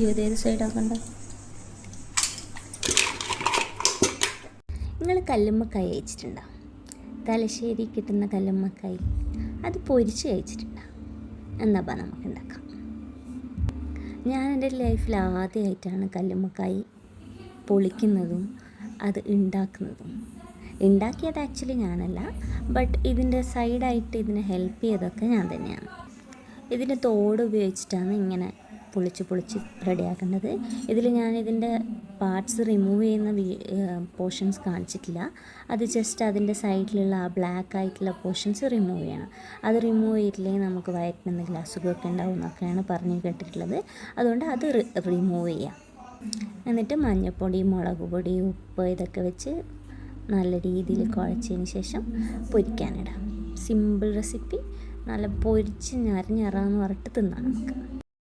ഏതേത് സൈഡാക്കണ്ട. നിങ്ങൾ കല്ലുമ്മക്കായി കഴിച്ചിട്ടുണ്ടോ? തലശ്ശേരി കിട്ടുന്ന കല്ലുമ്മക്കായി അത് പൊരിച്ച് കഴിച്ചിട്ടുണ്ടോ? എന്നാ നമുക്ക് ഉണ്ടാക്കാം. ഞാൻ എൻ്റെ ലൈഫിൽ ആദ്യമായിട്ടാണ് കല്ലുമ്മക്കായി പൊളിക്കുന്നതും അത് ഉണ്ടാക്കുന്നതും. ഉണ്ടാക്കിയത് ആക്ച്വലി ഞാനല്ല, ബട്ട് ഇതിൻ്റെ സൈഡായിട്ട് ഇതിനെ ഹെൽപ്പ് ചെയ്തൊക്കെ ഞാൻ തന്നെയാണ്. ഇതിൻ്റെ തോട് ഉപയോഗിച്ചിട്ടാണ് ഇങ്ങനെ പൊളിച്ച് റെഡിയാക്കേണ്ടത്. ഇതിൽ ഞാനിതിൻ്റെ പാർട്സ് റിമൂവ് ചെയ്യുന്ന പോർഷൻസ് കാണിച്ചിട്ടില്ല. അത് ജസ്റ്റ് അതിൻ്റെ സൈഡിലുള്ള ആ ബ്ലാക്ക് ആയിട്ടുള്ള പോർഷൻസ് റിമൂവ് ചെയ്യണം. അത് റിമൂവ് ചെയ്തിട്ടില്ലെങ്കിൽ നമുക്ക് വയറ്റിന് എന്തെങ്കിലും അസുഖമൊക്കെ ഉണ്ടാവും എന്നൊക്കെയാണ് പറഞ്ഞു കേട്ടിട്ടുള്ളത്. അതുകൊണ്ട് അത് റിമൂവ് ചെയ്യാം. എന്നിട്ട് മഞ്ഞൾപ്പൊടി, മുളക് പൊടി, ഉപ്പ് ഇതൊക്കെ വെച്ച് നല്ല രീതിയിൽ കുഴച്ചതിന് ശേഷം പൊരിക്കാനിടാം. Simple recipe. നല്ല പൊരിച്ച് ഞരഞ്ഞറാന്ന് പറഞ്ഞിട്ട് തിന്നാം നമുക്ക്.